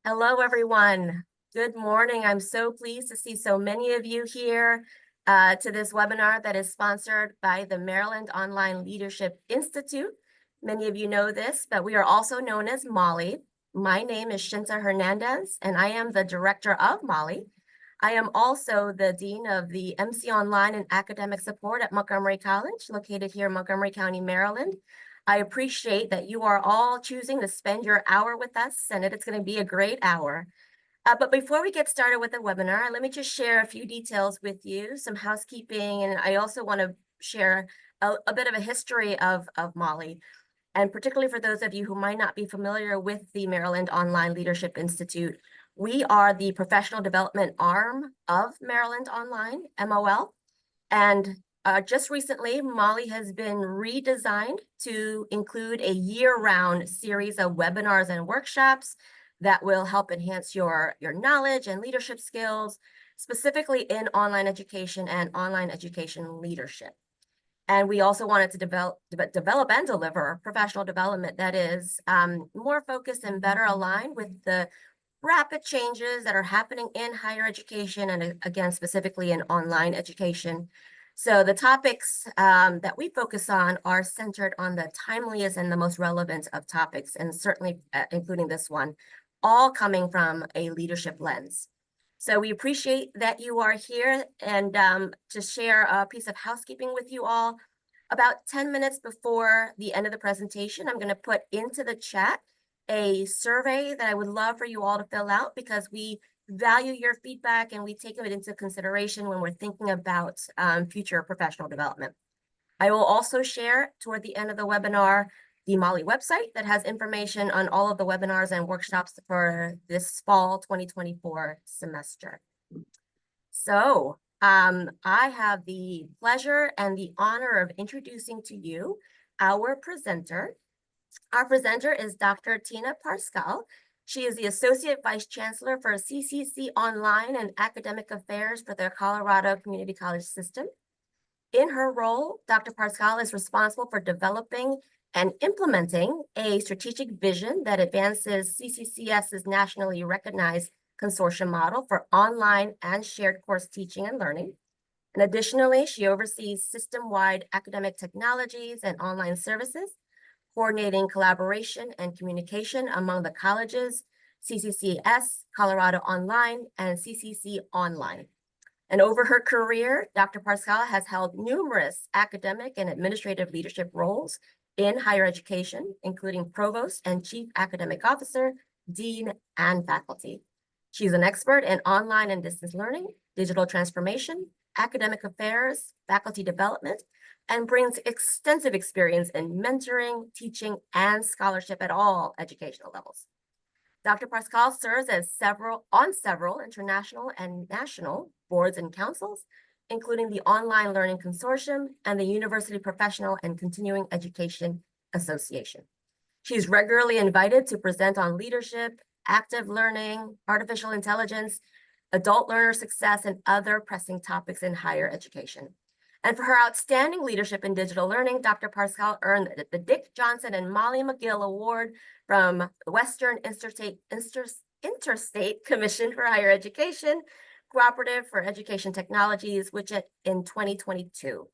Hello, everyone. Good morning. I'm so pleased to see so many of you here to this webinar that is sponsored by the Maryland Online Leadership Institute. Many of you know this, but we are also known as MOLLI. My name is Shinta Hernandez, and I am the director of MOLLI. I am also the dean of the MC Online and Academic Support at Montgomery College, located here in Montgomery County, Maryland. I appreciate that you are all choosing to spend your hour with us, and it's going to be a great hour. But before we get started with the webinar, let me just share a few details with you, some housekeeping, and I also want to share a bit of a history of MOLLI, and particularly for those of you who might not be familiar with the Maryland Online Leadership Institute. We are the professional development arm of Maryland Online, MOL, and just recently, MOLLI has been redesigned to include a year-round series of webinars and workshops that will help enhance your knowledge and leadership skills, specifically in online education and online education leadership. And we also wanted to develop and deliver professional development that is more focused and better aligned with the rapid changes that are happening in higher education and again, specifically in online education. So the topics that we focus on are centered on the timeliest and the most relevant of topics, and certainly including this one, all coming from a leadership lens. So we appreciate that you are here, and to share a piece of housekeeping with you all, about 10 minutes before the end of the presentation, I'm going to put into the chat a survey that I would love for you all to fill out, because we value your feedback and we take it into consideration when we're thinking about future professional development. I will also share toward the end of the webinar the MOLLI website that has information on all of the webinars and workshops for this fall 2024 semester. So I have the pleasure and the honor of introducing to you our presenter. Our presenter is Dr. Tina Parscal. She is the Associate Vice Chancellor for CCCOnline and Academic Affairs for the Colorado Community College System. In her role, Dr. Parscal is responsible for developing and implementing a strategic vision that advances CCCS's nationally recognized consortium model for online and shared course teaching and learning. And additionally, she oversees system-wide academic technologies and online services, coordinating collaboration and communication among the colleges, CCCS, Colorado Online, and CCCOnline. And over her career, Dr. Parscal has held numerous academic and administrative leadership roles in higher education, including provost and chief academic officer, dean, and faculty. She's an expert in online and distance learning, digital transformation, academic affairs, faculty development, and brings extensive experience in mentoring, teaching, and scholarship at all educational levels. Dr. Parscal serves as on several international and national boards and councils, including the Online Learning Consortium and the University Professional and Continuing Education Association. She's regularly invited to present on leadership, active learning, artificial intelligence, adult learner success, and other pressing topics in higher education. And for her outstanding leadership in digital learning, Dr. Parscal earned the Dick Johnson and Molly McGill Award from the Western Interstate Commission for Higher Education, Cooperative for Education Technologies, which in 2022.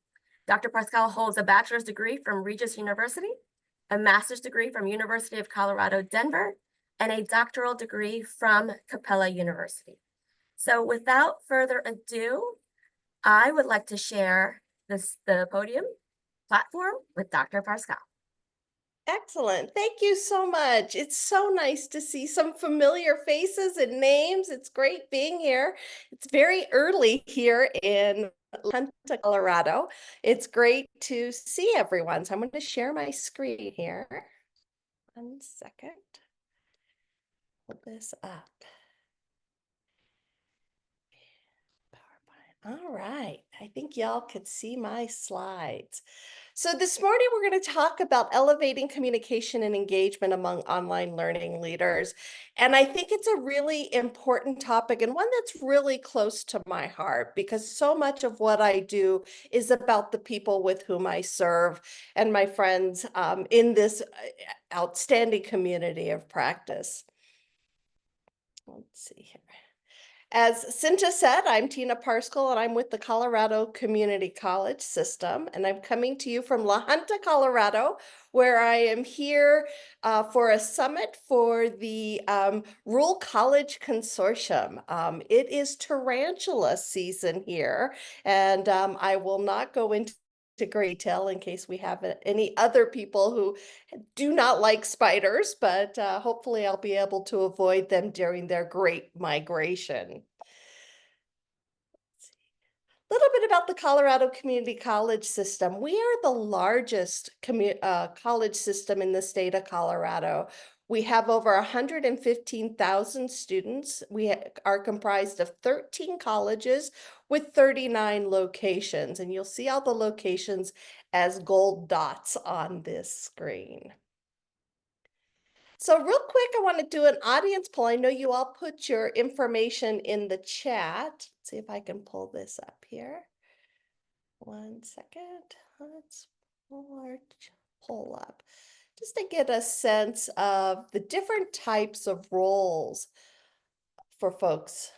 Dr. Parscal holds a bachelor's degree from Regis University, a master's degree from University of Colorado, Denver, and a doctoral degree from Capella University. So without further ado, I would like to share the podium platform with Dr. Parscal. Excellent. Thank you so much. It's so nice to see some familiar faces and names. It's great being here. It's very early here in Shinta, Colorado. It's great to see everyone. So I'm going to share my screen here. 1 second. Pull this up. All right, I think y'all could see my slides. So this morning, we're going to talk about elevating communication and engagement among online learning leaders. And I think it's a really important topic and one that's really close to my heart, because so much of what I do is about the people with whom I serve and my friends in this outstanding community of practice. Let's see here. As Shinta said, I'm Tina Parscal, and I'm with the Colorado Community College System, and I'm coming to you from La Junta, Colorado, where I am here for a summit for the Rural College Consortium. It is tarantula season here, and I will not go into great detail in case we have any other people who do not like spiders, but hopefully I'll be able to avoid them during their great migration. A little bit about the Colorado Community College System. We are the largest college system in the state of Colorado. We have over 115,000 students. We are comprised of 13 colleges with 39 locations, and you'll see all the locations as gold dots on this screen. So real quick, I want to do an audience poll. I know you all put your information in the chat. Let's see if I can pull this up here. 1 second. Let's pull up just to get a sense of the different types of roles for folks.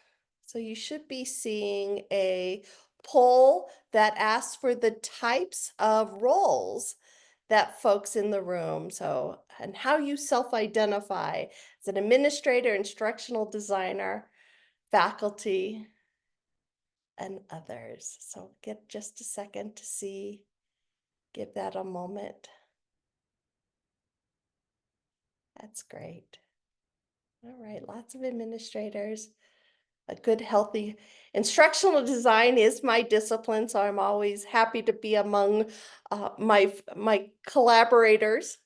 So you should be seeing a poll that asks for the types of roles that folks in the room, and how you self-identify as an administrator, instructional designer, faculty, and others. So get just a second to give that a moment. That's great. All right, lots of administrators. A good, healthy instructional design is my discipline, so I'm always happy to be among my collaborators,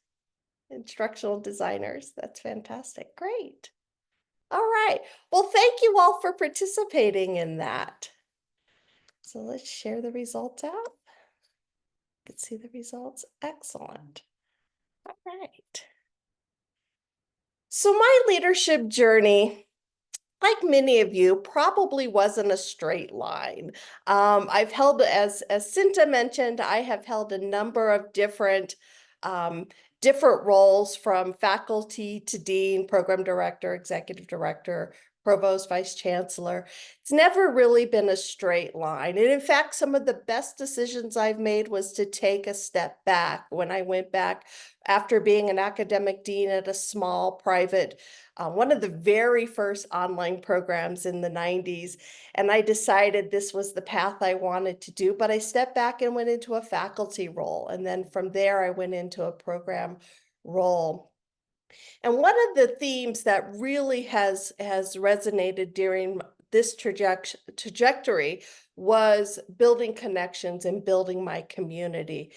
instructional designers. That's fantastic. Great. All right. Well, thank you all for participating in that. So let's share the results out. You can see the results. Excellent. All right. So my leadership journey, like many of you, probably wasn't a straight line. I've held, as Shinta mentioned, I have held a number of different roles, from faculty to dean, program director, executive director, provost, vice chancellor. It's never really been a straight line. And in fact, some of the best decisions I've made was to take a step back. When I went back after being an academic dean at a small private, one of the very first online programs in the 90s, and I decided this was the path I wanted to do, but I stepped back and went into a faculty role. And then from there, I went into a program role. And one of the themes that really has resonated during this trajectory was building connections and building my community.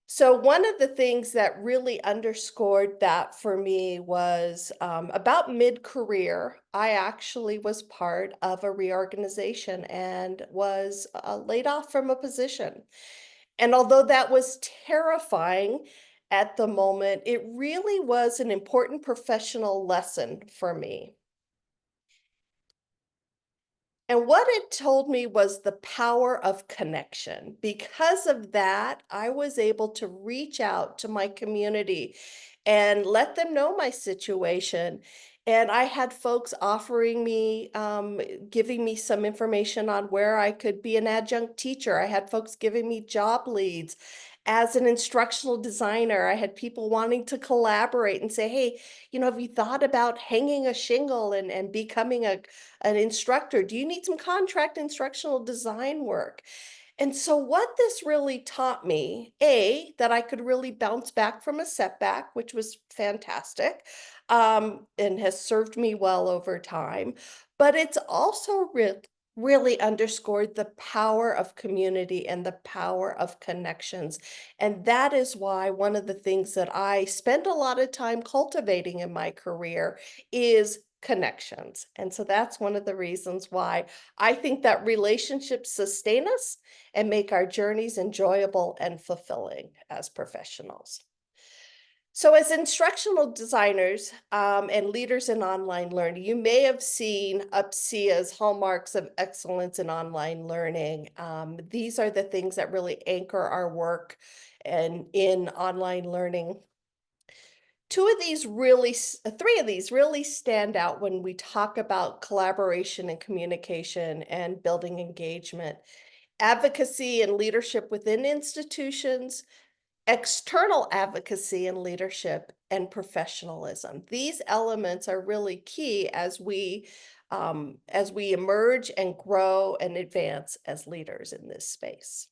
So one of the things that really underscored that for me was about mid-career, I actually was part of a reorganization and was laid off from a position. And although that was terrifying at the moment, it really was an important professional lesson for me. And what it told me was the power of connection. Because of that, I was able to reach out to my community and let them know my situation. And I had folks offering me, giving me some information on where I could be an adjunct teacher. I had folks giving me job leads. As an instructional designer, I had people wanting to collaborate and say, hey, have you thought about hanging a shingle and becoming an instructor? Do you need some contract instructional design work? And so what this really taught me, that I could really bounce back from a setback, which was fantastic, and has served me well over time, but it's also really underscored the power of community and the power of connections. And that is why one of the things that I spend a lot of time cultivating in my career is connections. And so that's one of the reasons why I think that relationships sustain us and make our journeys enjoyable and fulfilling as professionals. So as instructional designers and leaders in online learning, you may have seen UPCEA's hallmarks of excellence in online learning. These are the things that really anchor our work and in online learning. Three of these really stand out when we talk about collaboration and communication and building engagement. Advocacy and leadership within institutions, external advocacy and leadership, and professionalism. These elements are really key as we emerge and grow and advance as leaders in this space.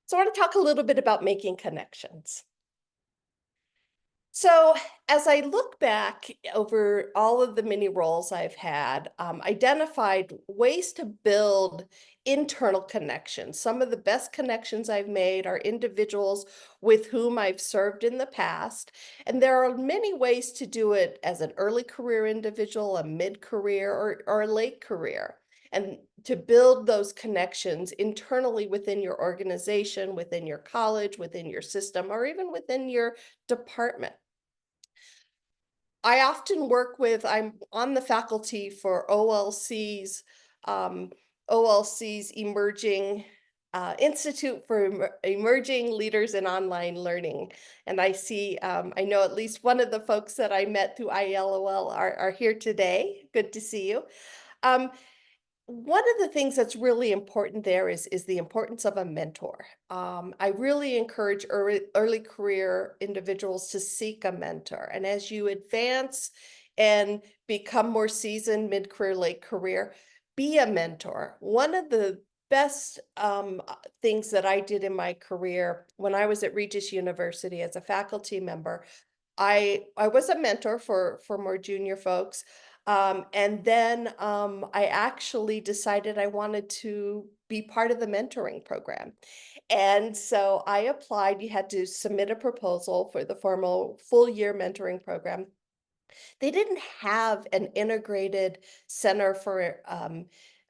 So I want to talk a little bit about making connections. So, as I look back over all of the many roles I've had, identified ways to build internal connections. Some of the best connections I've made are individuals with whom I've served in the past. And there are many ways to do it as an early career individual, a mid career, or a late career. And to build those connections internally within your organization, within your college, within your system, or even within your department. I'm on the faculty for OLC's Emerging Institute for Emerging Leaders in Online Learning. And I know at least one of the folks that I met through ILOL are here today. Good to see you. Um, One of the things that's really important there is the importance of a mentor. I really encourage early career individuals to seek a mentor. And as you advance and become more seasoned, mid-career, late career, be a mentor. One of the best things that I did in my career when I was at Regis University as a faculty member, I was a mentor for more junior folks. And then I actually decided I wanted to be part of the mentoring program. And so I applied. You had to submit a proposal for the formal full year mentoring program. They didn't have an integrated center for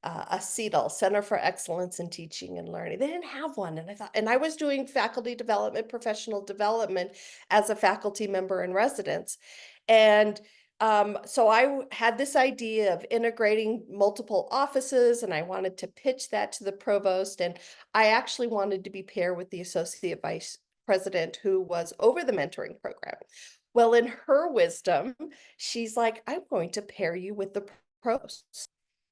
a CETL, Center for Excellence in Teaching and Learning. They didn't have one. And I was doing faculty development, professional development as a faculty member in residence. And so had this idea of integrating multiple offices, and I wanted to pitch that to the provost. And I actually wanted to be paired with the associate vice president who was over the mentoring program. Well, in her wisdom, she's like, I'm going to pair you with the provost.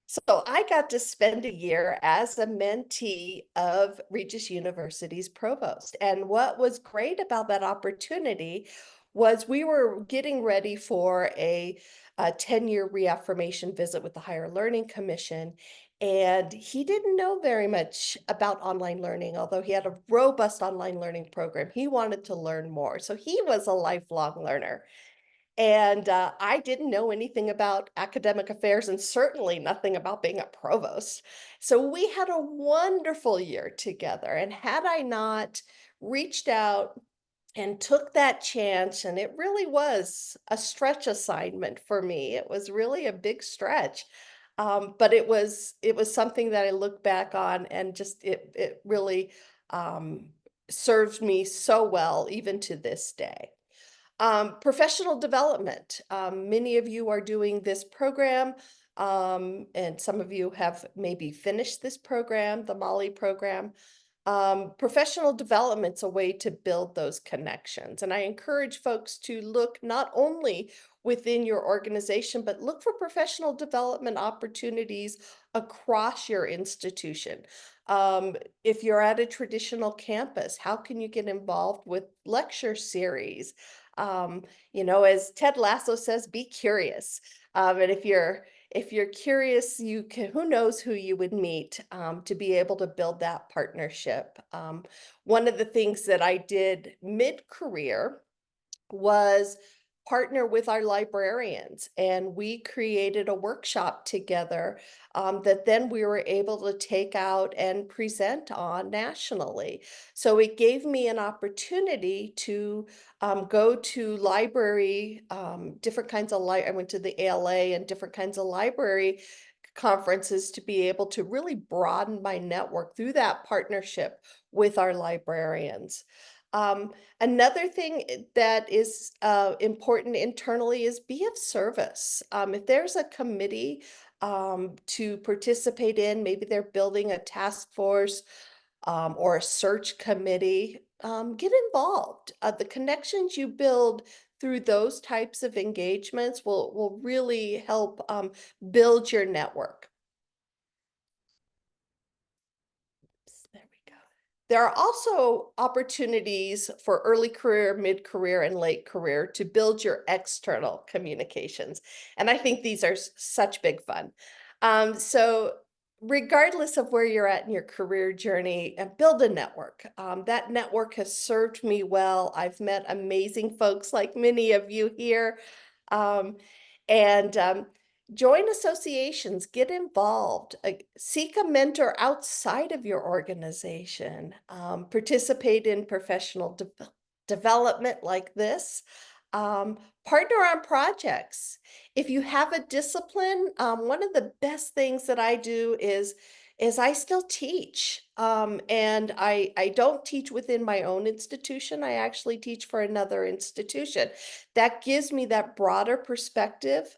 So I got to spend a year as a mentee of Regis University's provost. And what was great about that opportunity was we were getting ready for a 10-year reaffirmation visit with the Higher Learning Commission. And he didn't know very much about online learning, although he had a robust online learning program. He wanted to learn more. So he was a lifelong learner. And I didn't know anything about academic affairs and certainly nothing about being a provost. So we had a wonderful year together. And had I not reached out and took that chance, and it really was a stretch assignment for me. It was really a big stretch. But it was something that I look back on and just it really served me so well even to this day. Professional development. Many of you are doing this program, and some of you have maybe finished this program, the MOLLI program. Professional development's a way to build those connections. And I encourage folks to look not only within your organization, but look for professional development opportunities across your institution. Um, if you're at a traditional campus, how can you get involved with lecture series? As Ted Lasso says, be curious. And if you're curious, you can, who knows who you would meet to be able to build that partnership. One of the things that I did mid-career was partner with our librarians, and we created a workshop together that then we were able to take out and present on nationally. So it gave me an opportunity to go to different kinds of I went to the ALA and different kinds of library conferences to be able to really broaden my network through that partnership with our librarians. Another thing that is important internally is be of service. If there's a committee to participate in, maybe they're building a task force or a search committee, get involved. The connections you build through those types of engagements will really help build your network. There we go. There are also opportunities for early career, mid-career, and late career to build your external communications. And I think these are such big fun. So regardless of where you're at in your career journey, build a network. That network has served me well. I've met amazing folks like many of you here. Um, and join associations, get involved, seek a mentor outside of your organization, participate in professional development like this, partner on projects. If you have a discipline, one of the best things that I do is I still teach. And I don't teach within my own institution. I actually teach for another institution. That gives me that broader perspective,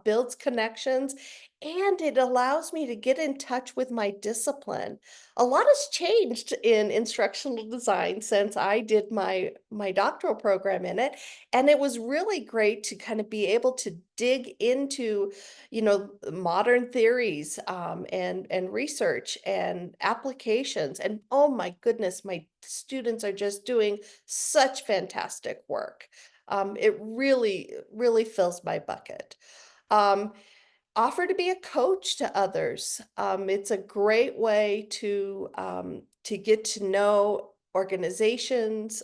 builds connections, and it allows me to get in touch with my discipline. A lot has changed in instructional design since I did my doctoral program in it, and it was really great to kind of be able to dig into, modern theories, and research and applications. And oh my goodness, my students are just doing such fantastic work. It really, really fills my bucket. Um, Offer to be a coach to others. It's a great way to get to know organizations.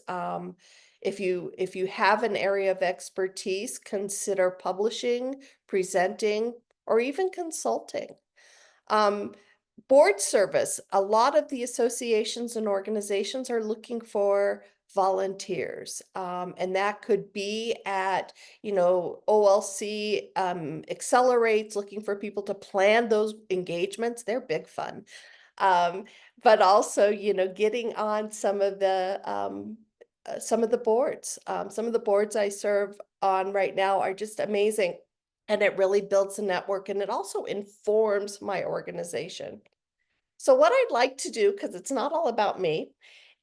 If you have an area of expertise, consider publishing, presenting, or even consulting. Um, Board service. A lot of the associations and organizations are looking for volunteers. And that could be at, OLC accelerates, looking for people to plan those engagements. They're big fun. Um, but also, getting on some of the boards. Some of the boards I serve on right now are just amazing. And it really builds a network, and it also informs my organization. So what I'd like to do, because it's not all about me,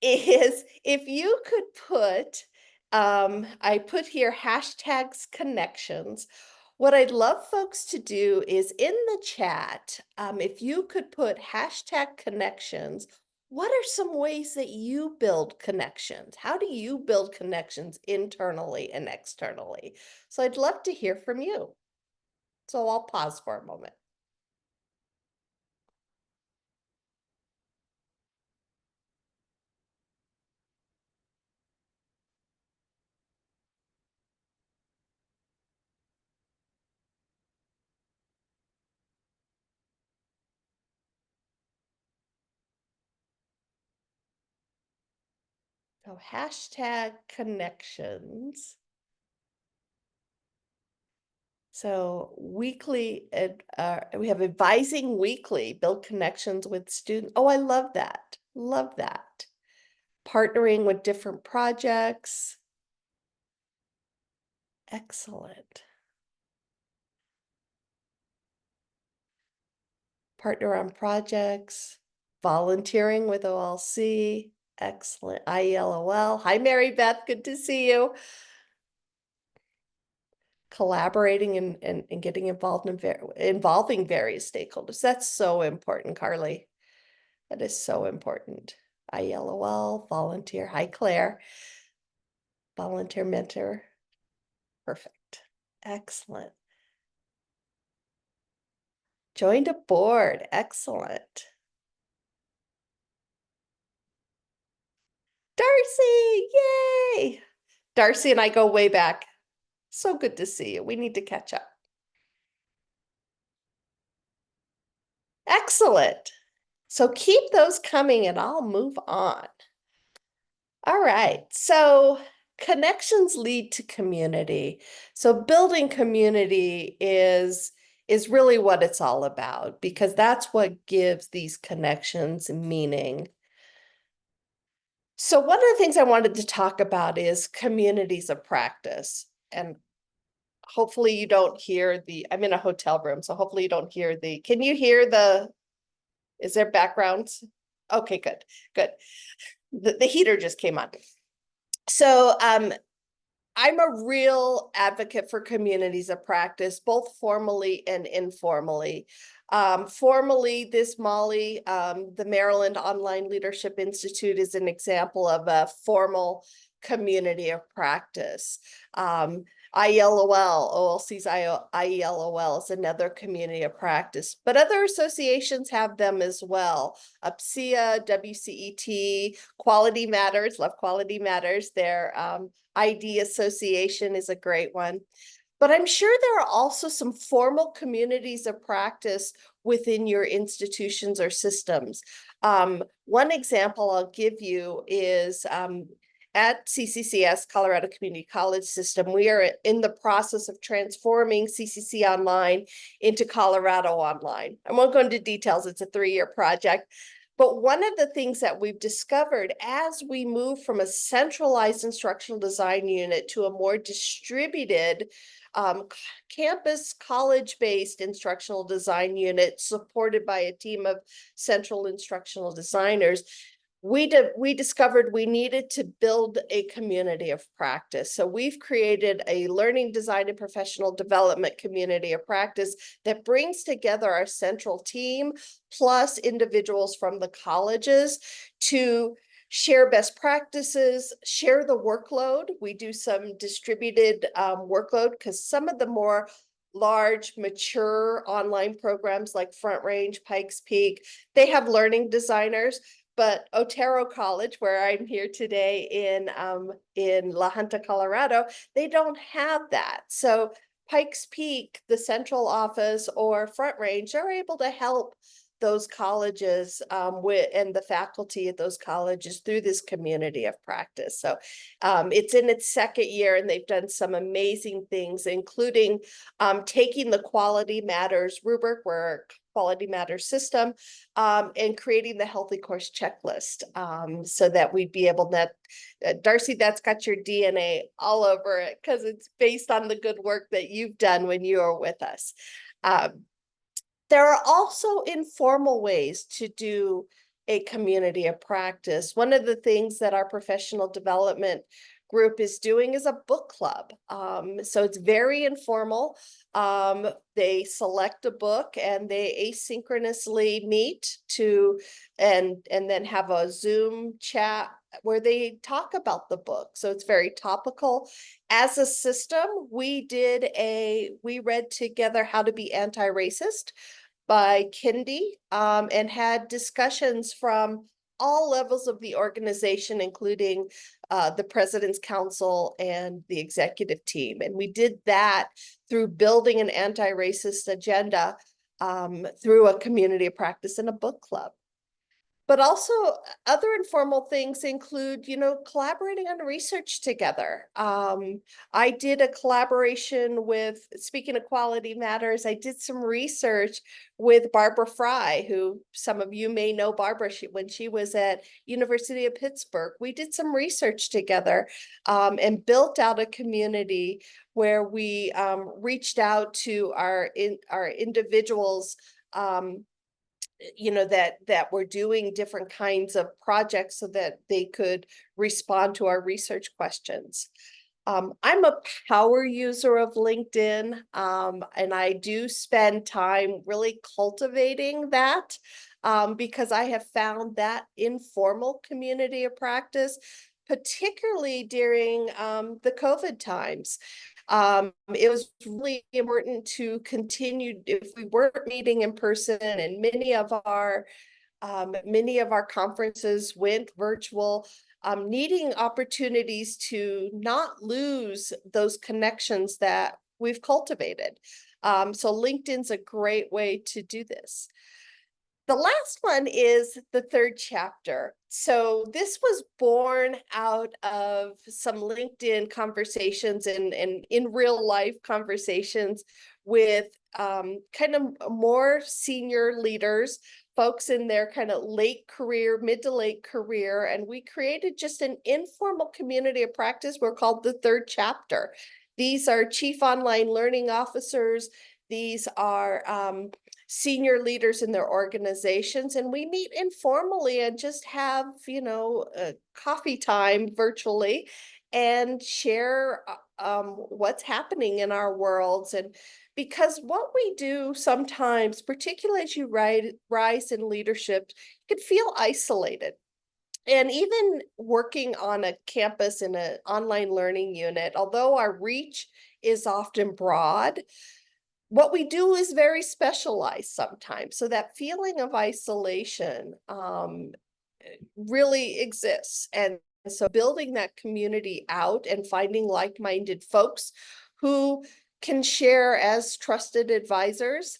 is if you could put, I put here hashtags connections. What I'd love folks to do is in the chat, if you could put hashtag connections, what are some ways that you build connections? How do you build connections internally and externally? So I'd love to hear from you. So I'll pause for a moment. So hashtag connections. So weekly, we have advising weekly, build connections with students. Oh, I love that. Love that. Partnering with different projects. Excellent. Partner on projects. Volunteering with OLC. Excellent. IELOL. Hi, Mary Beth. Good to see you. Collaborating and getting involved in involving various stakeholders. That's so important, Carly. That is so important. IELOL, volunteer. Hi, Claire. Volunteer mentor. Perfect. Excellent. Joined a board. Excellent. Darcy, yay! Darcy and I go way back. So good to see you. We need to catch up. Excellent. So keep those coming and I'll move on. All right. So connections lead to community. So building community is really what it's all about, because that's what gives these connections meaning. So one of the things I wanted to talk about is communities of practice. And hopefully you don't hear I'm in a hotel room, so hopefully you don't hear can you hear is there background? Okay, good, good. The heater just came on. So I'm a real advocate for communities of practice, both formally and informally. Formally, this MOLLI, the Maryland Online Leadership Institute, is an example of a formal community of practice. IELOL, OLC's IELOL is another community of practice, but other associations have them as well. UPSEA, WCET, Quality Matters, love Quality Matters. Their ID Association is a great one. But I'm sure there are also some formal communities of practice within your institutions or systems. One example I'll give you is at CCCS, Colorado Community College System, we are in the process of transforming CCCOnline into MarylandOnline. I won't go into details, it's a 3-year project. But one of the things that we've discovered as we move from a centralized instructional design unit to a more distributed campus college-based instructional design unit supported by a team of central instructional designers, we discovered we needed to build a community of practice. So we've created a learning design and professional development community of practice that brings together our central team plus individuals from the colleges to share best practices, share the workload. We do some distributed workload because some of the more large, mature online programs like Front Range, Pikes Peak, they have learning designers. But Otero College, where I'm here today in La Junta, Colorado, they don't have that. So Pikes Peak, the central office, or Front Range are able to help those colleges and the faculty at those colleges through this community of practice. So it's in its 2nd year, and they've done some amazing things, including taking the Quality Matters rubric, where Quality Matters system, and creating the healthy course checklist so that we'd be able to, Darcy, that's got your DNA all over it because it's based on the good work that you've done when you were with us. There are also informal ways to do a community of practice. One of the things that our professional development group is doing is a book club. So it's very informal. They select a book and they asynchronously meet and then have a Zoom chat where they talk about the book. So it's very topical. As a system, we read together How to Be Anti-Racist by Kindy and had discussions from all levels of the organization, including the President's Council and the executive team. And we did that through building an anti-racist agenda through a community of practice and a book club. But also other informal things include, collaborating on research together. I did a collaboration with, speaking of Quality Matters, I did some research with Barbara Fry, who some of you may know Barbara when she was at University of Pittsburgh. We did some research together and built out a community where we reached out to our individuals that we're doing different kinds of projects so that they could respond to our research questions. I'm a power user of LinkedIn, and I do spend time really cultivating that because I have found that informal community of practice, particularly during the COVID times. It was really important to continue if we weren't meeting in person, and many of our conferences went virtual, needing opportunities to not lose those connections that we've cultivated. So LinkedIn's a great way to do this. The last one is the 3rd chapter. So this was born out of some LinkedIn conversations and in real life conversations with kind of more senior leaders, folks in their kind of late career, mid to late career. And we created just an informal community of practice. We're called the 3rd chapter. These are chief online learning officers. These are senior leaders in their organizations, and we meet informally and just have, coffee time virtually and share what's happening in our worlds. And because what we do sometimes, particularly as you rise in leadership, you can feel isolated. And even working on a campus in an online learning unit, although our reach is often broad, what we do is very specialized sometimes. So that feeling of isolation really exists. And so building that community out and finding like-minded folks who can share as trusted advisors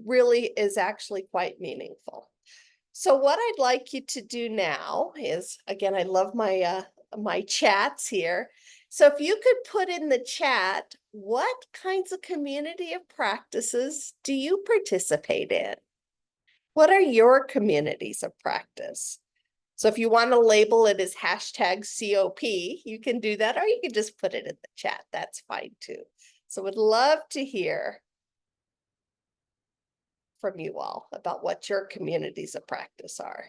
really is actually quite meaningful. So what I'd like you to do now is, again, I love my chats here. So if you could put in the chat, what kinds of community of practices do you participate in? What are your communities of practice? So if you want to label it as hashtag COP, you can do that, or you can just put it in the chat. That's fine too. So would love to hear from you all about what your communities of practice are.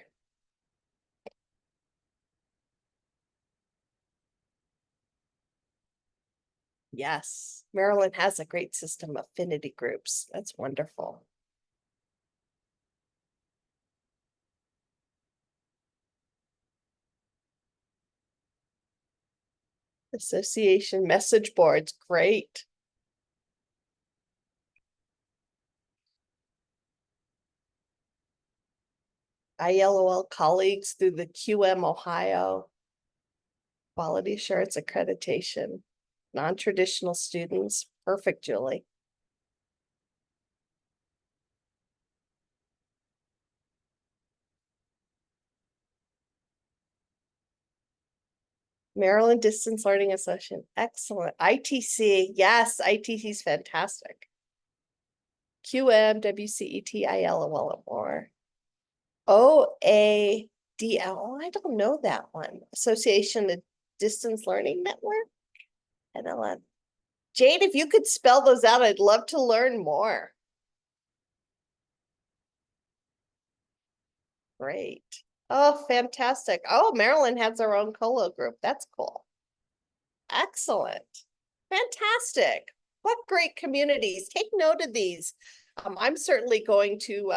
Yes, Maryland has a great system of affinity groups. That's wonderful. Association message boards, great. ILOL colleagues through the QM Ohio. Quality assurance accreditation. Non-traditional students, perfect, Julie. Maryland Distance Learning Association, excellent. ITC, yes, ITC is fantastic. QM, WCET, ILOL, and more. OADL, I don't know that one. Association of Distance Learning Network, NLN. Jade, if you could spell those out, I'd love to learn more. Great. Oh, fantastic. Oh, Maryland has their own colo group. That's cool. Excellent. Fantastic. What great communities. Take note of these. I'm certainly going to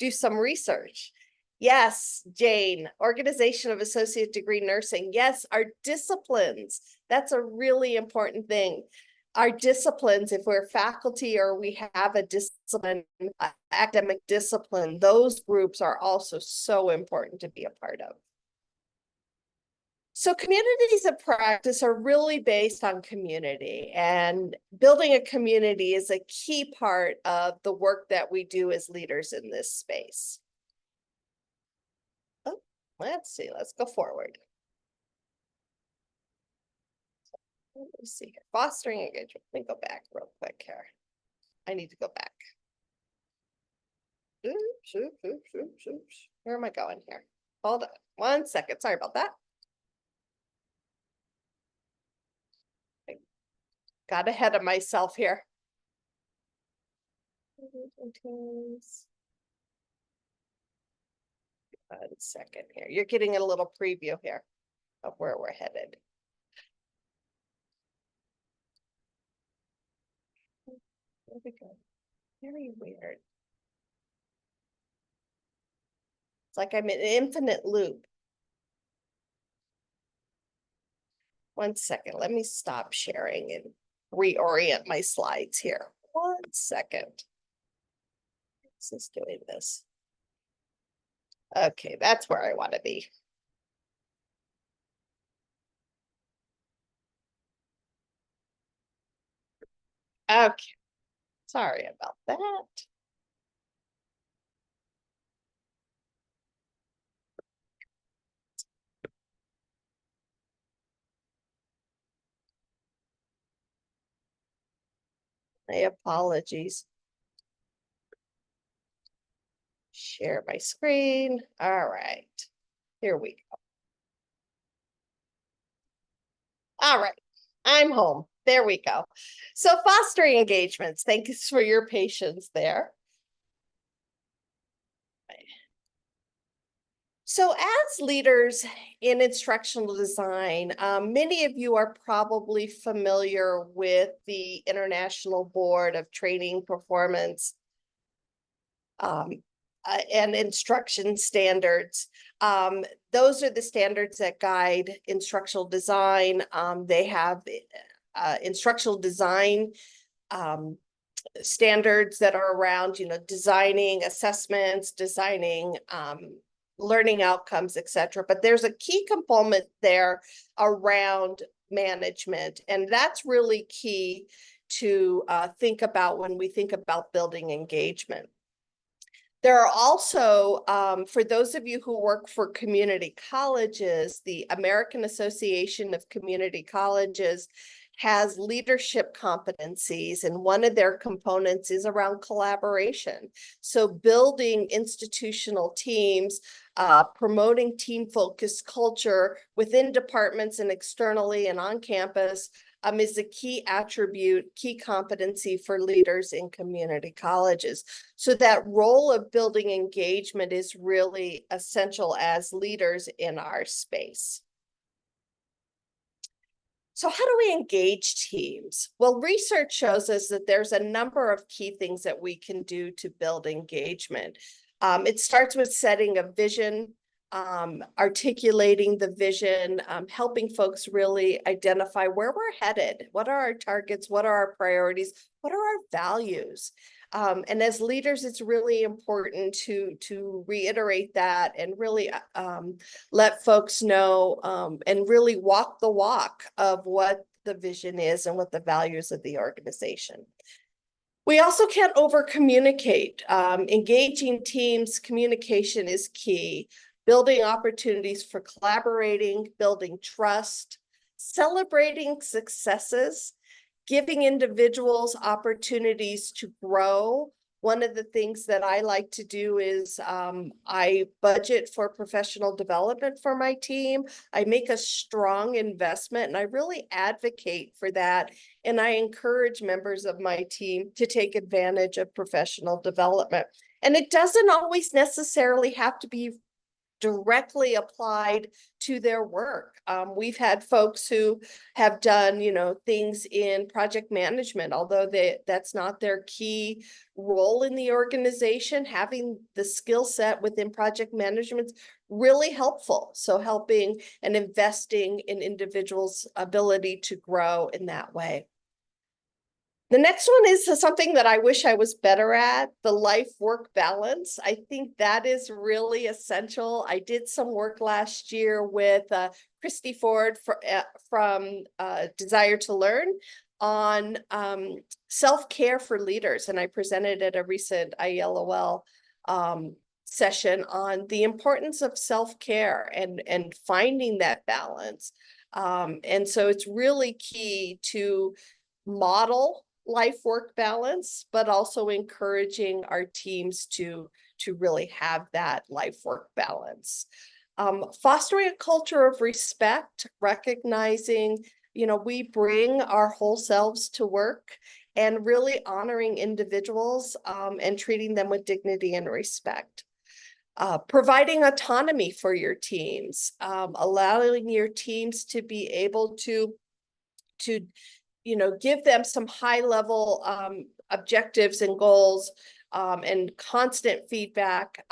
do some research. Yes, Jane, Organization of Associate Degree Nursing. Yes, our disciplines. That's a really important thing. Our disciplines, if we're faculty or we have a discipline, academic discipline, those groups are also so important to be a part of. So communities of practice are really based on community, and building a community is a key part of the work that we do as leaders in this space. Oh, let's see, let's go forward. Let me see here. Fostering engagement. Let me go back real quick here. I need to go back. Oops, oops, oops, oops, oops. Where am I going here? Hold on 1 second. Sorry about that. I got ahead of myself here. 1 second here. You're getting a little preview here of where we're headed. There we go. Very weird. It's like I'm in an infinite loop. 1 second. Let me stop sharing and reorient my slides here. 1 second. This is doing this. Okay, that's where I want to be. Okay, sorry about that. My apologies. Share my screen. All right, here we go. All right, I'm home. There we go. So fostering engagements. Thanks for your patience there. So as leaders in instructional design, many of you are probably familiar with the International Board of Training Performance and Instruction Standards. Those are the standards that guide instructional design. They have instructional design standards that are around, designing assessments, designing learning outcomes, etc. But there's a key component there around management, and that's really key to think about when we think about building engagement. There are also, for those of you who work for community colleges, the American Association of Community Colleges has leadership competencies, and one of their components is around collaboration. So building institutional teams, promoting team-focused culture within departments and externally and on campus is a key attribute, key competency for leaders in community colleges. So that role of building engagement is really essential as leaders in our space. So how do we engage teams? Well, research shows us that there's a number of key things that we can do to build engagement. It starts with setting a vision, articulating the vision, helping folks really identify where we're headed. What are our targets? What are our priorities? What are our values? And as leaders, it's really important to reiterate that and really let folks know and really walk the walk of what the vision is and what the values of the organization. We also can't over communicate. Engaging teams, communication is key. Building opportunities for collaborating, building trust, celebrating successes, giving individuals opportunities to grow. One of the things that I like to do is I budget for professional development for my team. I make a strong investment and I really advocate for that. And I encourage members of my team to take advantage of professional development. And it doesn't always necessarily have to be directly applied to their work. We've had folks who have done, things in project management, although that's not their key role in the organization. Having the skill set within project management is really helpful. So helping and investing in individuals' ability to grow in that way. The next one is something that I wish I was better at, the life-work balance. I think that is really essential. I did some work last year with Christy Ford from Desire to Learn on self-care for leaders. And I presented at a recent IELOL session on the importance of self-care and finding that balance. And so it's really key to model life-work balance, but also encouraging our teams to really have that life-work balance. Fostering a culture of respect, recognizing, we bring our whole selves to work, and really honoring individuals and treating them with dignity and respect. Providing autonomy for your teams, allowing your teams to be able to give them some high-level objectives and goals and constant feedback,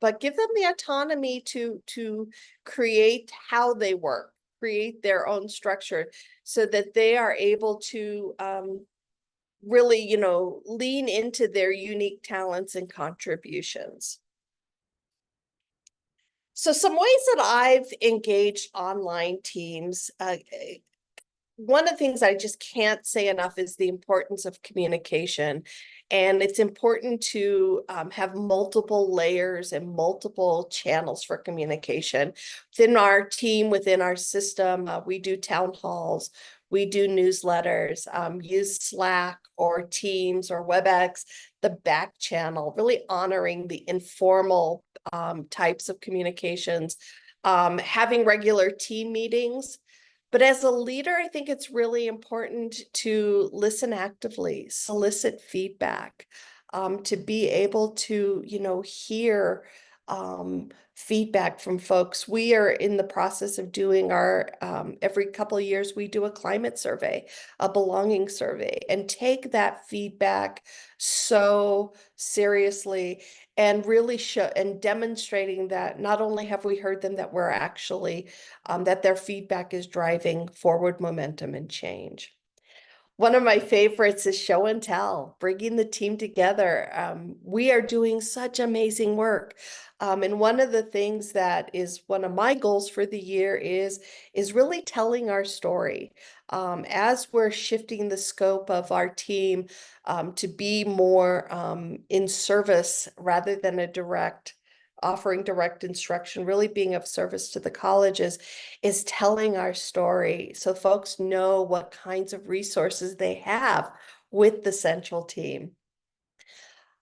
but give them the autonomy to create how they work, create their own structure so that they are able to really, lean into their unique talents and contributions. So some ways that I've engaged online teams, one of the things I just can't say enough is the importance of communication. And it's important to have multiple layers and multiple channels for communication. Within our team, within our system, we do town halls, we do newsletters, use Slack or Teams or WebEx, the back channel, really honoring the informal types of communications, having regular team meetings. But as a leader, I think it's really important to listen actively, solicit feedback, to be able to, hear feedback from folks. We are in the process of doing our, every couple of years, we do a climate survey, a belonging survey, and take that feedback so seriously and really show and demonstrating that not only have we heard them, that we're actually, that their feedback is driving forward momentum and change. One of my favorites is show and tell, bringing the team together. We are doing such amazing work. And one of the things that is one of my goals for the year is really telling our story. As we're shifting the scope of our team to be more in service rather than offering direct instruction, really being of service to the colleges, is telling our story so folks know what kinds of resources they have with the central team.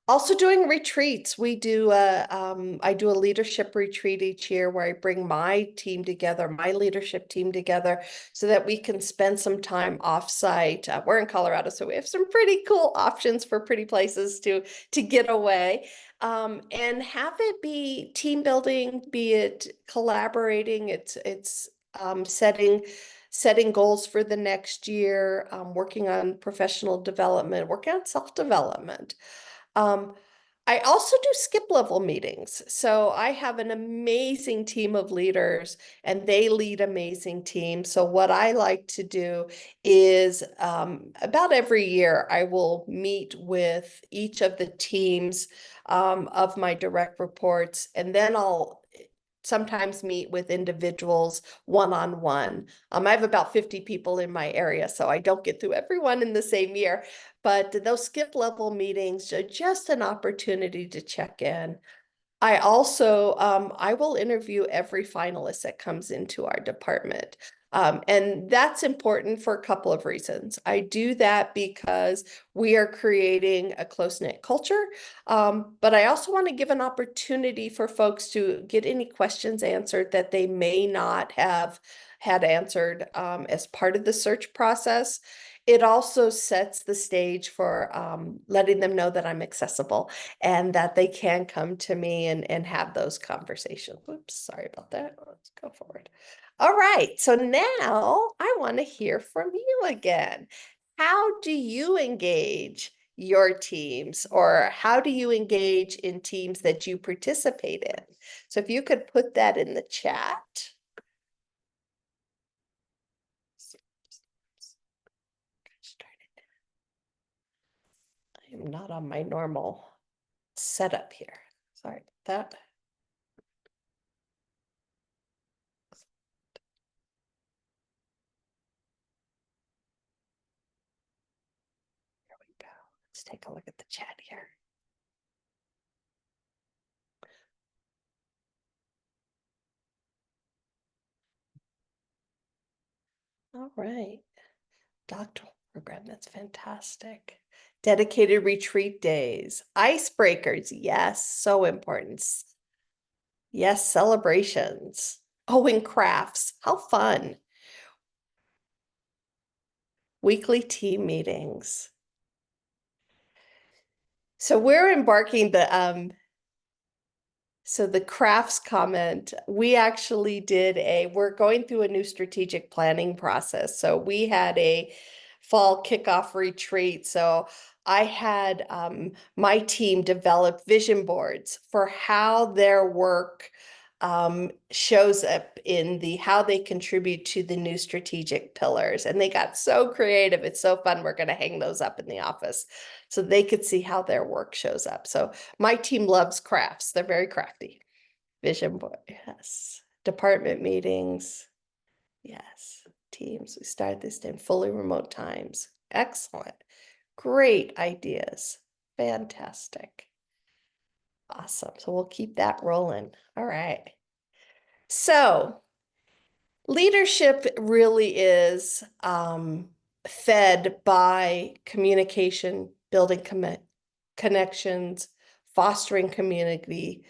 Also doing retreats. I do a leadership retreat each year where I bring my team together, my leadership team together, so that we can spend some time offsite. We're in Colorado, so we have some pretty cool options for pretty places to get away. And have it be team building, be it collaborating, it's setting goals for the next year, working on professional development, working on self-development. Um, I also do skip level meetings. So I have an amazing team of leaders and they lead amazing teams. So what I like to do is about every year, I will meet with each of the teams of my direct reports, and then I'll sometimes meet with individuals one-on-one. I have about 50 people in my area, so I don't get through everyone in the same year. But those skip level meetings are just an opportunity to check in. I also, I will interview every finalist that comes into our department. And that's important for a couple of reasons. I do that because we are creating a close-knit culture, but I also want to give an opportunity for folks to get any questions answered that they may not have had answered as part of the search process. It also sets the stage for letting them know that I'm accessible and that they can come to me and have those conversations. Oops, sorry about that. Let's go forward. All right, so now I want to hear from you again. How do you engage your teams, or how do you engage in teams that you participate in? So if you could put that in the chat. I am not on my normal setup here. Sorry about that. There we go. Let's take a look at the chat here. All right. Doctoral program, that's fantastic. Dedicated retreat days, icebreakers, yes, so important. Yes, celebrations. Oh, and crafts, how fun. Weekly team meetings. So we're embarking so the crafts comment, we actually we're going through a new strategic planning process. So we had a fall kickoff retreat. So I had my team develop vision boards for how their work shows up in how they contribute to the new strategic pillars. And they got so creative. It's so fun. We're going to hang those up in the office so they could see how their work shows up. So my team loves crafts. They're very crafty. Vision board, yes. Department meetings, yes. Teams, we start this in fully remote times. Excellent. Great ideas. Fantastic. Awesome. So we'll keep that rolling. All right. So leadership really is fed by communication, building connections, fostering community,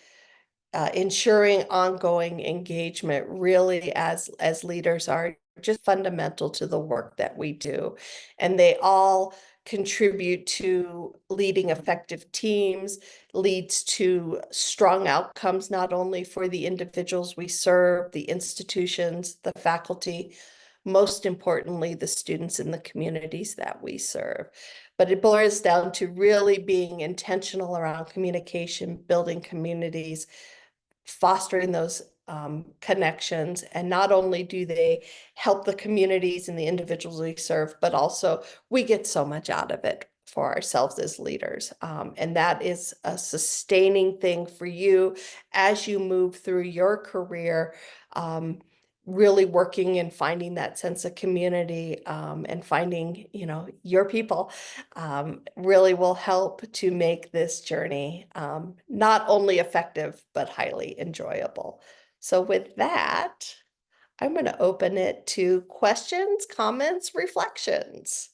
ensuring ongoing engagement really as leaders are just fundamental to the work that we do. And they all contribute to leading effective teams, leads to strong outcomes, not only for the individuals we serve, the institutions, the faculty, most importantly, the students in the communities that we serve. But it boils down to really being intentional around communication, building communities, fostering those connections. And not only do they help the communities and the individuals we serve, but also we get so much out of it for ourselves as leaders. And that is a sustaining thing for you as you move through your career, really working and finding that sense of community, and finding, your people, really will help to make this journey not only effective, but highly enjoyable. So with that, I'm going to open it to questions, comments, reflections.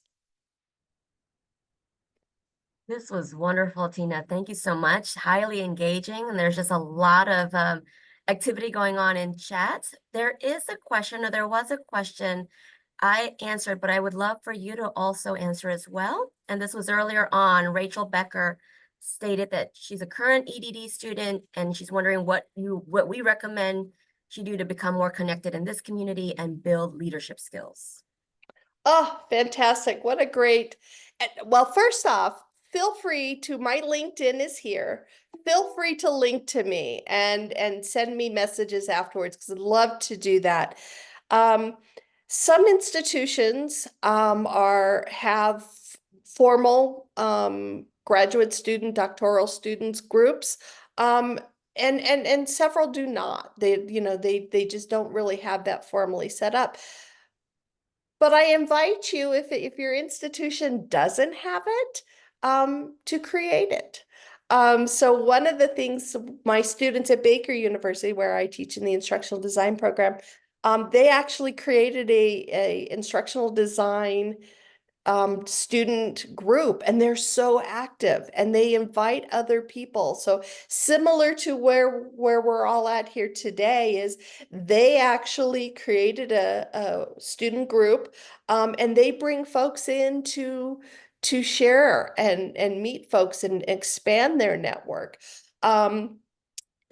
This was wonderful, Tina. Thank you so much. Highly engaging, and there's just a lot of activity going on in chat. There was a question I answered, but I would love for you to also answer as well. And this was earlier on. Rachel Becker stated that she's a current EDD student, and she's wondering what we recommend she do to become more connected in this community and build leadership skills. Oh, fantastic. What a great, well, first off, feel free to, my LinkedIn is here. Feel free to link to me and send me messages afterwards, because I'd love to do that. Some institutions have formal graduate student, doctoral students groups, and several do not. They just don't really have that formally set up. But I invite you, if your institution doesn't have it, to create it. So one of the things my students at Baker University, where I teach in the instructional design program, they actually created a instructional design student group, and they're so active and they invite other people. So similar to where we're all at here today, is they actually created a student group, and they bring folks in to share and meet folks and expand their network.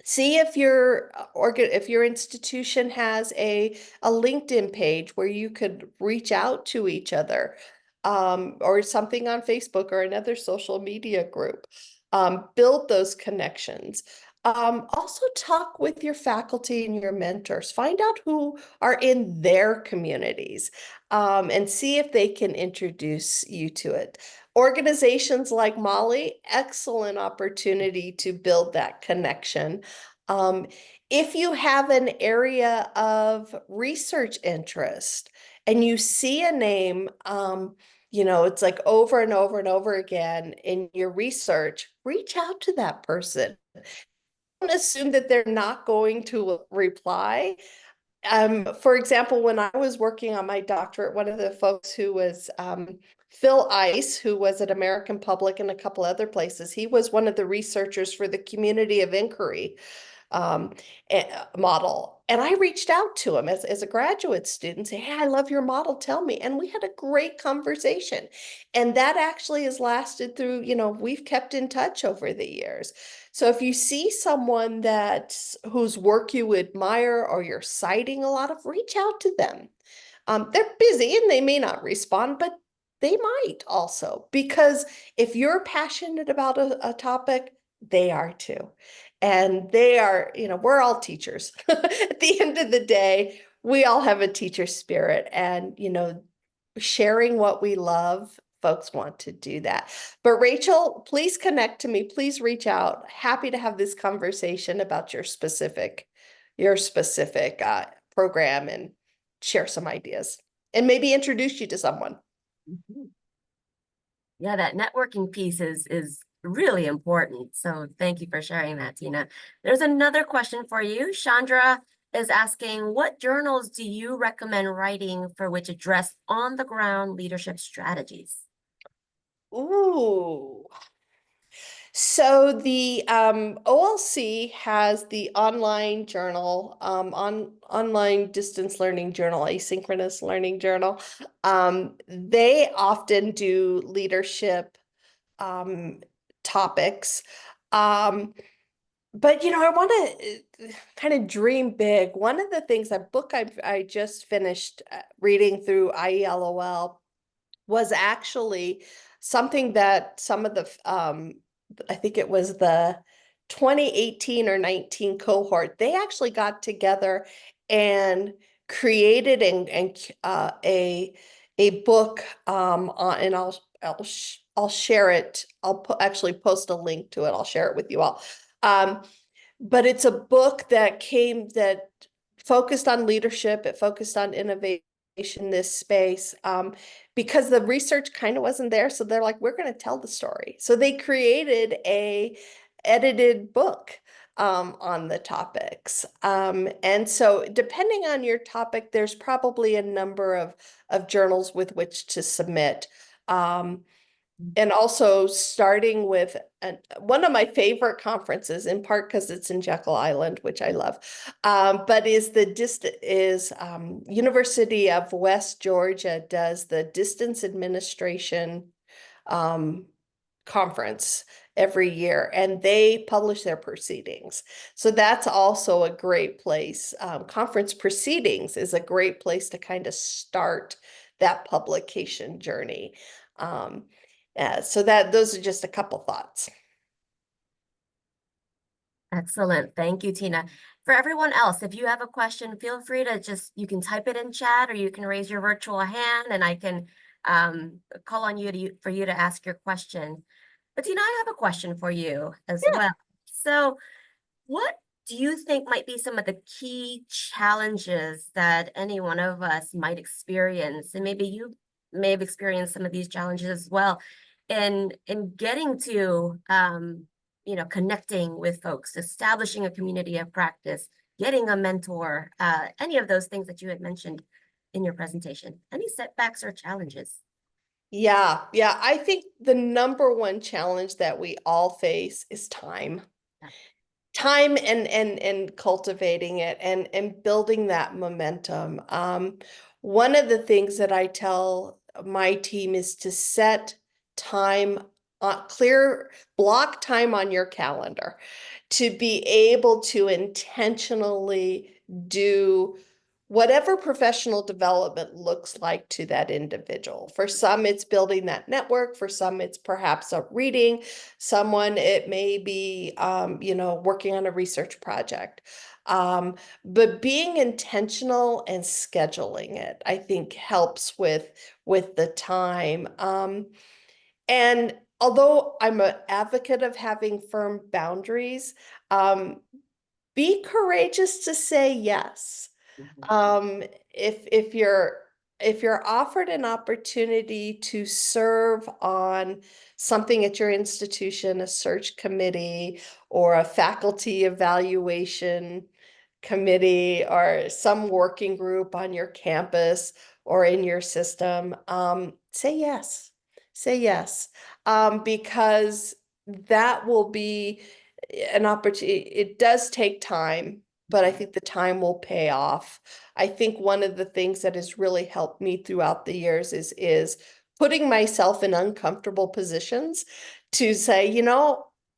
See if your institution has a LinkedIn page where you could reach out to each other, or something on Facebook or another social media group. Build those connections. Also talk with your faculty and your mentors. Find out who are in their communities, and see if they can introduce you to it. Organizations like MOLLI, excellent opportunity to build that connection. If you have an area of research interest and you see a name, it's like over and over and over again in your research, reach out to that person. Don't assume that they're not going to reply. For example, when I was working on my doctorate, one of the folks who was Phil Ice, who was at American Public and a couple other places, he was one of the researchers for the community of inquiry model. And I reached out to him as a graduate student, say, hey, I love your model, tell me. And we had a great conversation. And that actually has lasted through, we've kept in touch over the years. So if you see someone whose work you admire or you're citing a lot of, reach out to them. They're busy and they may not respond, but they might also, because if you're passionate about a topic, they are too. And they are, we're all teachers. At the end of the day, we all have a teacher spirit, and, sharing what we love, folks want to do that. But Rachel, please connect to me. Please reach out. Happy to have this conversation about your specific program, and share some ideas and maybe introduce you to someone. Mhm. Yeah, that networking piece is really important. So thank you for sharing that, Tina. There's another question for you. Chandra is asking, what journals do you recommend writing for which address on-the-ground leadership strategies? Ooh. So the OLC has the online journal, online distance learning journal, asynchronous learning journal. They often do leadership topics. But I want to kind of dream big. One of the things, that book I just finished reading through IELOL was actually something that some of the I think it was the 2018 or 19 cohort, they actually got together and created a book on, and I'll share it. I'll actually post a link to it. I'll share it with you all. But it's a book that focused on leadership. It focused on innovation in this space, because the research kind of wasn't there. So they're like, we're going to tell the story. So they created a edited book on the topics. And so depending on your topic, there's probably a number of journals with which to submit. And also starting with one of my favorite conferences, in part because it's in Jekyll Island, which I love, but University of West Georgia does the distance administration conference every year, and they publish their proceedings. So that's also a great place. Conference proceedings is a great place to kind of start that publication journey. So those are just a couple thoughts. Excellent. Thank you, Tina. For everyone else, if you have a question, feel free to you can type it in chat, or you can raise your virtual hand and I can call on you for you to ask your question. But Tina, I have a question for you as well. So what do you think might be some of the key challenges that any one of us might experience? And maybe you may have experienced some of these challenges as well in getting to connecting with folks, establishing a community of practice, getting a mentor, any of those things that you had mentioned in your presentation. Any setbacks or challenges? Yeah. I think the number one challenge that we all face is time. Time and cultivating it and building that momentum. One of the things that I tell my team is to set time, clear block time on your calendar to be able to intentionally do whatever professional development looks like to that individual. For some, it's building that network. For some, it's perhaps a reading. Someone, it may be, working on a research project. But being intentional and scheduling it, I think, helps with the time. And although I'm an advocate of having firm boundaries, be courageous to say yes. If you're offered an opportunity to serve on something at your institution, a search committee or a faculty evaluation committee or some working group on your campus or in your system, say yes. Say yes, because that will be an opportunity. It does take time, but I think the time will pay off. I think one of the things that has really helped me throughout the years is putting myself in uncomfortable positions to say,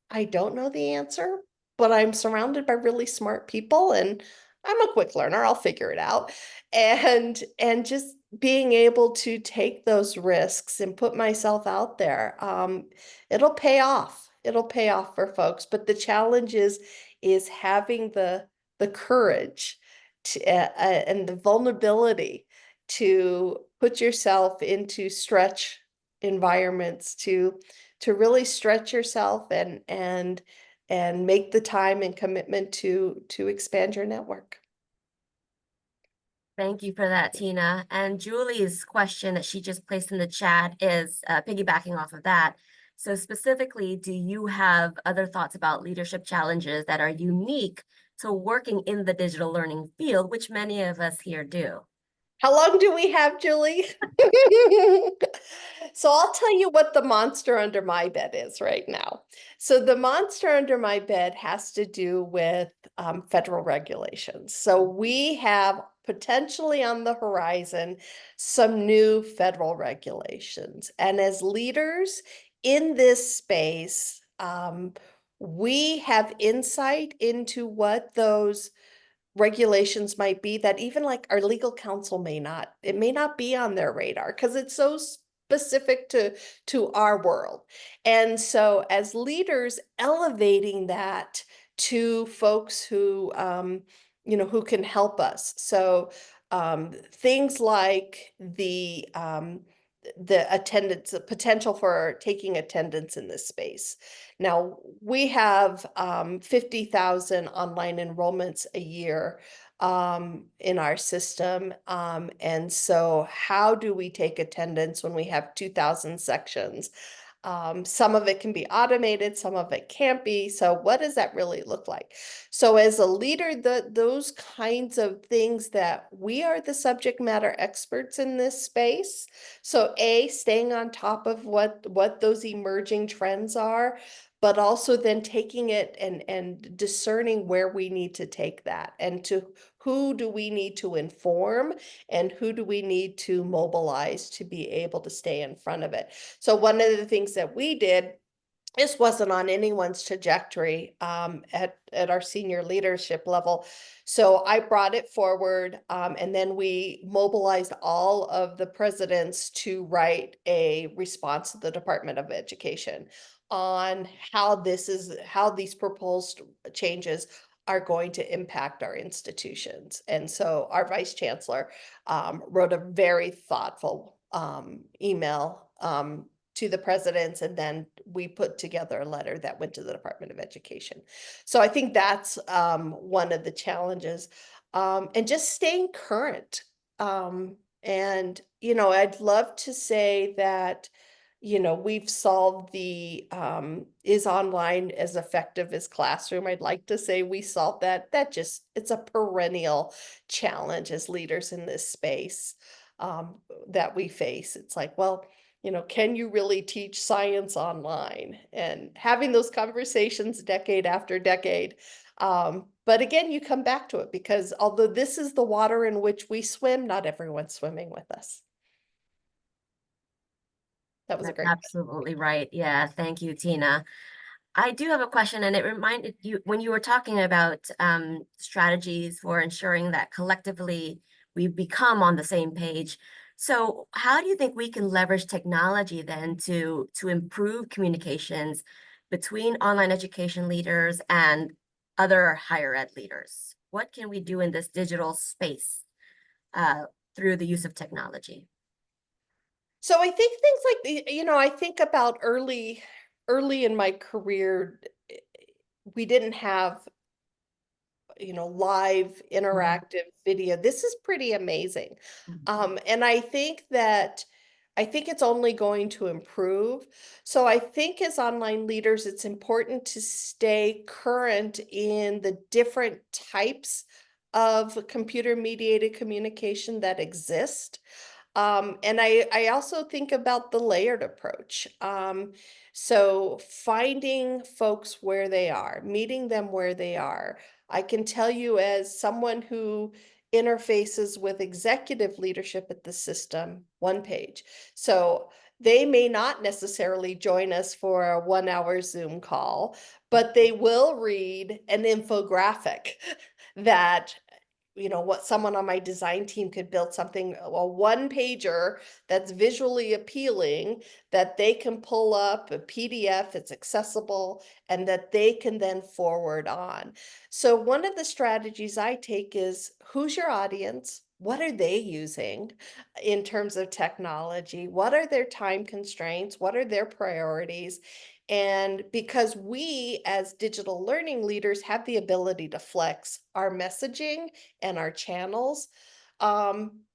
I don't know the answer, but I'm surrounded by really smart people and I'm a quick learner. I'll figure it out. And just being able to take those risks and put myself out there, it'll pay off. It'll pay off for folks. But the challenge is having the courage to, and the vulnerability to put yourself into stretch environments, to really stretch yourself and make the time and commitment to expand your network. Thank you for that, Tina. And Julie's question that she just placed in the chat is piggybacking off of that. So specifically, do you have other thoughts about leadership challenges that are unique to working in the digital learning field, which many of us here do? How long do we have, Julie? So I'll tell you what the monster under my bed is right now. So the monster under my bed has to do with federal regulations. So we have potentially on the horizon some new federal regulations. And as leaders in this space, we have insight into what those regulations might be that even like our legal counsel may not, it may not be on their radar because it's so specific to our world. And so as leaders, elevating that to folks who who can help us. So things like the attendance, the potential for taking attendance in this space. Now, we have 50,000 online enrollments a year in our system. And so how do we take attendance when we have 2,000 sections? Some of it can be automated, some of it can't be. So what does that really look like? So as a leader, those kinds of things that we are the subject matter experts in this space. So staying on top of what those emerging trends are, but also then taking it and discerning where we need to take that and to who do we need to inform and who do we need to mobilize to be able to stay in front of it. So one of the things that we did, this wasn't on anyone's trajectory at our senior leadership level. So I brought it forward, and then we mobilized all of the presidents to write a response to the Department of Education on how these proposed changes are going to impact our institutions. And so our Vice Chancellor wrote a very thoughtful email to the presidents, and then we put together a letter that went to the Department of Education. So I think that's one of the challenges, and just staying current. And I'd love to say that we've solved the is online as effective as classroom. I'd like to say we solved that. It's a perennial challenge as leaders in this space that we face. It's like, well, can you really teach science online? And having those conversations decade after decade. But again, you come back to it because although this is the water in which we swim, not everyone's swimming with us. That was a That's great question. absolutely right. Yeah, thank you, Tina. I do have a question, and it reminded you when you were talking about strategies for ensuring that collectively we become on the same page. So how do you think we can leverage technology then to improve communications between online education leaders and other higher ed leaders? What can we do in this digital space uh, through the use of technology? So I think things like I think about early in my career, we didn't have live Mhm, interactive video. This is pretty amazing. mhm. And I think it's only going to improve. So I think as online leaders, it's important to stay current in the different types of computer mediated communication that exist. And I also think about the layered approach. So finding folks where they are, meeting them where they are. I can tell you as someone who interfaces with executive leadership at the system, one page. So they may not necessarily join us for a 1 hour Zoom call, but they will read an infographic that what someone on my design team could build something, a one pager that's visually appealing that they can pull up a PDF, it's accessible, and that they can then forward on. So one of the strategies I take is who's your audience? What are they using in terms of technology? What are their time constraints? What are their priorities? And because we as digital learning leaders have the ability to flex our messaging and our channels,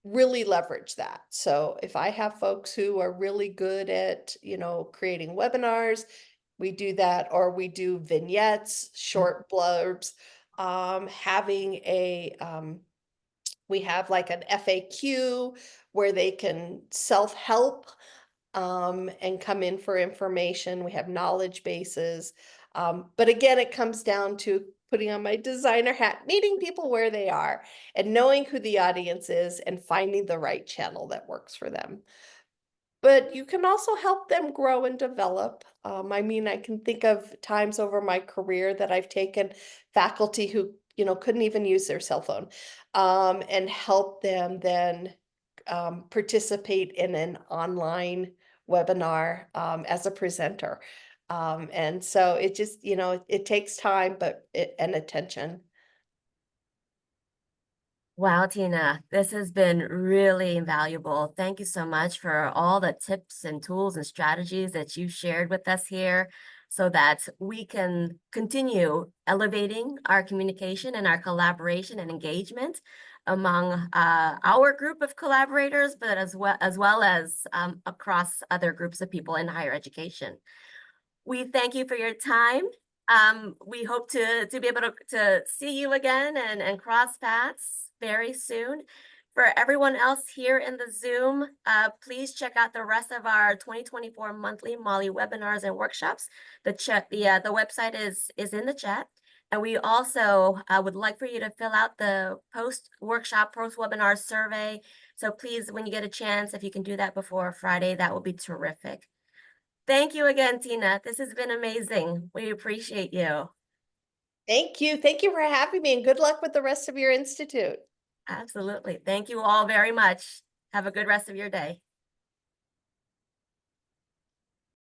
really leverage that. So if I have folks who are really good at, creating webinars, we do that, or we do vignettes, short blurbs, having We have like an FAQ where they can self-help and come in for information. We have knowledge bases. But again, it comes down to putting on my designer hat, meeting people where they are, and knowing who the audience is and finding the right channel that works for them. But you can also help them grow and develop. I mean, I can think of times over my career that I've taken faculty who, couldn't even use their cell phone, and help them then participate in an online webinar as a presenter. And so it just, it takes time, and attention. Wow, Tina, this has been really invaluable. Thank you so much for all the tips and tools and strategies that you shared with us here so that we can continue elevating our communication and our collaboration and engagement among our group of collaborators, but as well as across other groups of people in higher education. We thank you for your time. We hope to be able to see you again and cross paths very soon. For everyone else here in the Zoom, please check out the rest of our 2024 monthly MOLLI webinars and workshops. The website is in the chat. And we also would like for you to fill out the post-workshop, post-webinar survey. So please, when you get a chance, if you can do that before Friday, that would be terrific. Thank you again, Tina. This has been amazing. We appreciate you. Thank you. Thank you for having me, and good luck with the rest of your institute. Absolutely. Thank you all very much. Have a good rest of your day.